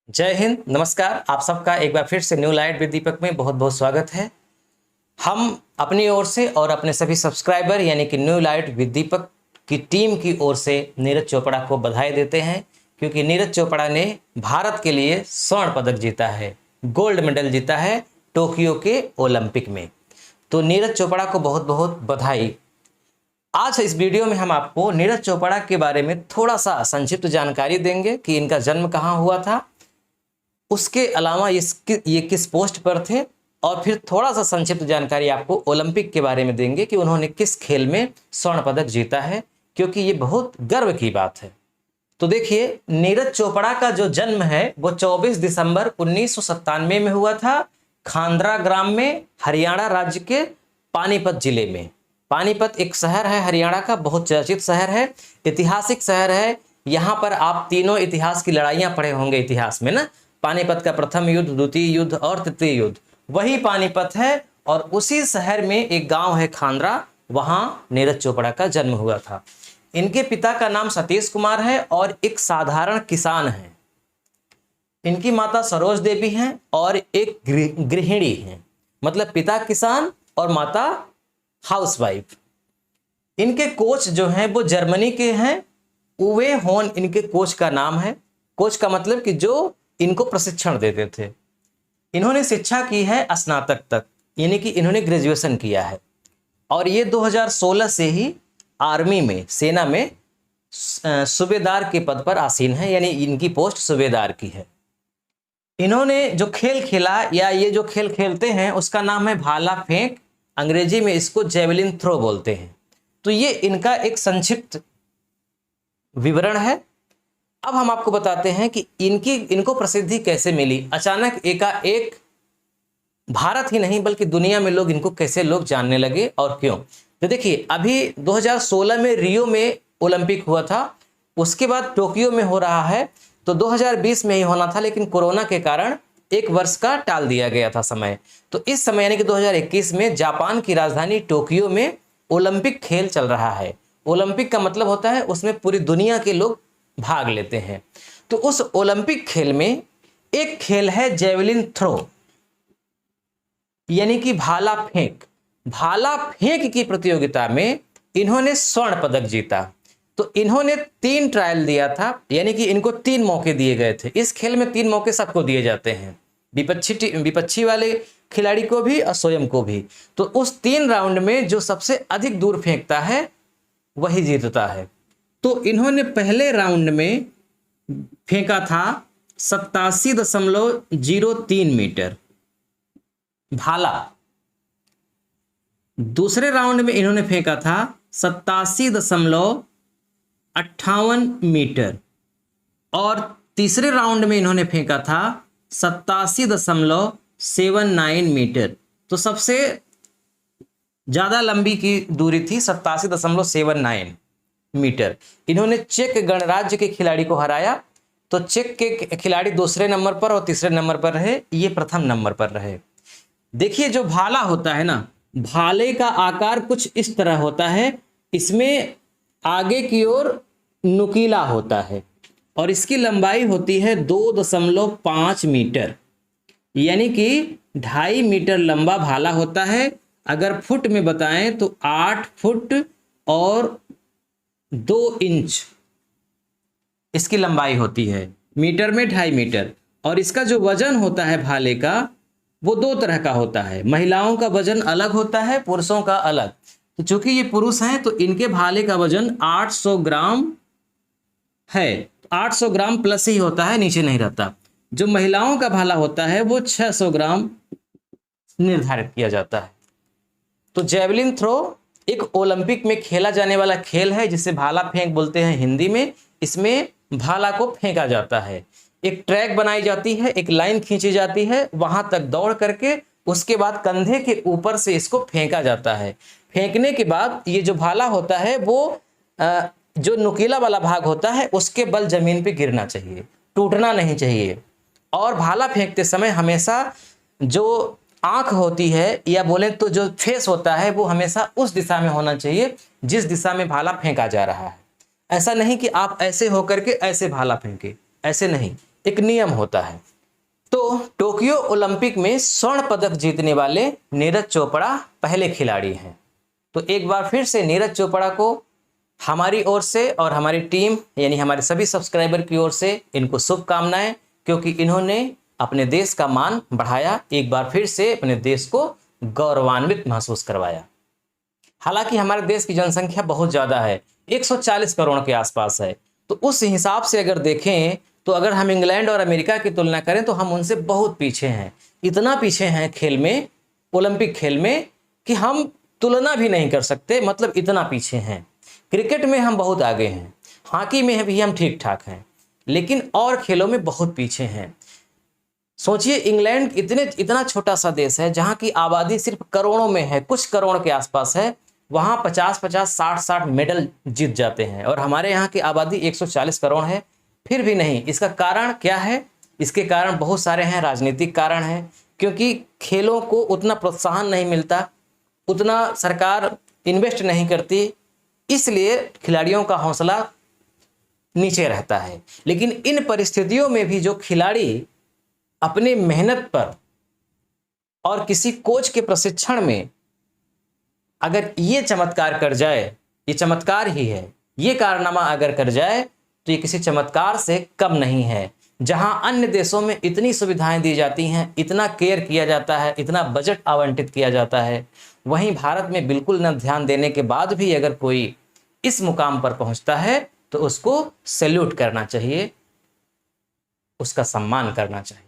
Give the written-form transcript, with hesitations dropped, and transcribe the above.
जय हिंद, नमस्कार। आप सबका एक बार फिर से न्यू लाइट विद दीपक में बहुत बहुत स्वागत है। हम अपनी ओर से और अपने सभी सब्सक्राइबर यानी कि न्यू लाइट विद दीपक की टीम की ओर से नीरज चोपड़ा को बधाई देते हैं, क्योंकि नीरज चोपड़ा ने भारत के लिए स्वर्ण पदक जीता है, गोल्ड मेडल जीता है टोक्यो के ओलंपिक में। तो नीरज चोपड़ा को बहुत बहुत बधाई। आज इस वीडियो में हम आपको नीरज चोपड़ा के बारे में थोड़ा सा संक्षिप्त जानकारी देंगे कि इनका जन्म कहाँ हुआ था, उसके अलावा ये किस पोस्ट पर थे, और फिर थोड़ा सा संक्षिप्त जानकारी आपको ओलंपिक के बारे में देंगे कि उन्होंने किस खेल में स्वर्ण पदक जीता है, क्योंकि ये बहुत गर्व की बात है। तो देखिए, नीरज चोपड़ा का जो जन्म है वो 24 दिसंबर 1997 में हुआ था, खांडरा ग्राम में, हरियाणा राज्य के पानीपत जिले में। पानीपत एक शहर है हरियाणा का, बहुत चर्चित शहर है, ऐतिहासिक शहर है। यहाँ पर आप तीनों इतिहास की लड़ाइयाँ पढ़े होंगे इतिहास में ना, पानीपत का प्रथम युद्ध, द्वितीय युद्ध और तृतीय युद्ध, वही पानीपत है। और उसी शहर में एक गांव है खांडरा, वहां नीरज चोपड़ा का जन्म हुआ था। इनके पिता का नाम सतीश कुमार है और एक साधारण किसान है। इनकी माता सरोज देवी हैं और एक गृहिणी हैं, मतलब पिता किसान और माता हाउसवाइफ। इनके कोच जो हैं वो जर्मनी के हैं, उवे होन इनके कोच का नाम है। कोच का मतलब कि जो इनको प्रशिक्षण देते थे। इन्होंने शिक्षा की है स्नातक तक, यानी कि इन्होंने ग्रेजुएशन किया है, और ये 2016 से ही आर्मी में, सेना में सूबेदार के पद पर आसीन है, यानी इनकी पोस्ट सूबेदार की है। इन्होंने जो खेल खेला या ये जो खेल खेलते हैं उसका नाम है भाला फेंक, अंग्रेजी में इसको जेवलिन थ्रो बोलते हैं। तो ये इनका एक संक्षिप्त विवरण है। अब हम आपको बताते हैं कि इनको प्रसिद्धि कैसे मिली। अचानक एकाएक भारत ही नहीं बल्कि दुनिया में इनको कैसे जानने लगे और क्यों। तो देखिए, अभी 2016 में रियो में ओलंपिक हुआ था, उसके बाद टोक्यो में हो रहा है। तो 2020 में ही होना था, लेकिन कोरोना के कारण एक वर्ष का टाल दिया गया था समय। तो इस समय यानी कि 2021 में जापान की राजधानी टोक्यो में ओलंपिक खेल चल रहा है। ओलंपिक का मतलब होता है उसमें पूरी दुनिया के लोग भाग लेते हैं। तो उस ओलंपिक खेल में एक खेल है जेवलिन थ्रो, यानी कि भाला फेंक। भाला फेंक की प्रतियोगिता में इन्होंने स्वर्ण पदक जीता। तो इन्होंने 3 ट्रायल दिया था, यानी कि इनको 3 मौके दिए गए थे। इस खेल में 3 मौके सबको दिए जाते हैं, विपक्षी वाले खिलाड़ी को भी और स्वयं को भी। तो उस 3 राउंड में जो सबसे अधिक दूर फेंकता है वही जीतता है। तो इन्होंने पहले राउंड में फेंका था 87.03 मीटर भाला। दूसरे राउंड में इन्होंने फेंका था 87.58 मीटर, और तीसरे राउंड में इन्होंने फेंका था 87.79 मीटर। तो सबसे ज्यादा लंबी की दूरी थी 87.79 मीटर। इन्होंने चेक गणराज्य के खिलाड़ी को हराया। तो चेक के खिलाड़ी दूसरे नंबर पर और तीसरे नंबर पर रहे, ये प्रथम नंबर पर रहे। देखिए, जो भाला होता है ना, भाले का आकार कुछ इस तरह होता है। इसमें आगे की ओर नुकीला होता है और इसकी लंबाई होती है 2.5 मीटर, यानी कि 2.5 मीटर लंबा भाला होता है। अगर फुट में बताएं तो 8 फुट और 2 इंच इसकी लंबाई होती है, मीटर में 2.5 मीटर। और इसका जो वजन होता है भाले का, वो 2 तरह का होता है। महिलाओं का वजन अलग होता है, पुरुषों का अलग। तो चूंकि ये पुरुष हैं तो इनके भाले का वजन 800 ग्राम है, 800 ग्राम प्लस ही होता है, नीचे नहीं रहता। जो महिलाओं का भाला होता है वो 600 ग्राम निर्धारित किया जाता है। तो जेवलिन थ्रो एक ओलंपिक में खेला जाने वाला खेल है, जिसे भाला फेंक बोलते हैं हिंदी में। इसमें भाला को फेंका जाता है, एक ट्रैक बनाई जाती है, एक लाइन खींची जाती है, वहां तक दौड़ करके उसके बाद कंधे के ऊपर से इसको फेंका जाता है। फेंकने के बाद ये जो भाला होता है वो जो नुकीला वाला भाग होता है उसके बल जमीन पे गिरना चाहिए, टूटना नहीं चाहिए। और भाला फेंकते समय हमेशा जो आंख होती है या बोले तो जो फेस होता है वो हमेशा उस दिशा में होना चाहिए जिस दिशा में भाला फेंका जा रहा है। ऐसा नहीं कि आप ऐसे होकर के ऐसे भाला फेंके, ऐसे नहीं, एक नियम होता है। तो टोक्यो ओलंपिक में स्वर्ण पदक जीतने वाले नीरज चोपड़ा पहले खिलाड़ी हैं। तो एक बार फिर से नीरज चोपड़ा को हमारी ओर से और हमारी टीम यानी हमारे सभी सब्सक्राइबर की ओर से इनको शुभकामनाएं, क्योंकि इन्होंने अपने देश का मान बढ़ाया, एक बार फिर से अपने देश को गौरवान्वित महसूस करवाया। हालांकि हमारे देश की जनसंख्या बहुत ज़्यादा है, 140 करोड़ के आसपास है। तो उस हिसाब से अगर देखें तो अगर हम इंग्लैंड और अमेरिका की तुलना करें तो हम उनसे बहुत पीछे हैं। इतना पीछे हैं खेल में, ओलंपिक खेल में, कि हम तुलना भी नहीं कर सकते, मतलब इतना पीछे हैं। क्रिकेट में हम बहुत आगे हैं, हॉकी में भी हम ठीक ठाक हैं, लेकिन और खेलों में बहुत पीछे हैं। सोचिए, इंग्लैंड इतना छोटा सा देश है जहाँ की आबादी सिर्फ करोड़ों में है, कुछ करोड़ के आसपास है, वहाँ 50-50, 60-60 मेडल जीत जाते हैं, और हमारे यहाँ की आबादी 140 करोड़ है, फिर भी नहीं। इसका कारण क्या है? इसके कारण बहुत सारे हैं, राजनीतिक कारण हैं, क्योंकि खेलों को उतना प्रोत्साहन नहीं मिलता, उतना सरकार इन्वेस्ट नहीं करती, इसलिए खिलाड़ियों का हौसला नीचे रहता है। लेकिन इन परिस्थितियों में भी जो खिलाड़ी अपने मेहनत पर और किसी कोच के प्रशिक्षण में अगर ये चमत्कार कर जाए, ये चमत्कार ही है, ये कारनामा अगर कर जाए तो ये किसी चमत्कार से कम नहीं है। जहां अन्य देशों में इतनी सुविधाएं दी जाती हैं, इतना केयर किया जाता है, इतना बजट आवंटित किया जाता है, वहीं भारत में बिल्कुल न ध्यान देने के बाद भी अगर कोई इस मुकाम पर पहुंचता है तो उसको सैल्यूट करना चाहिए, उसका सम्मान करना चाहिए।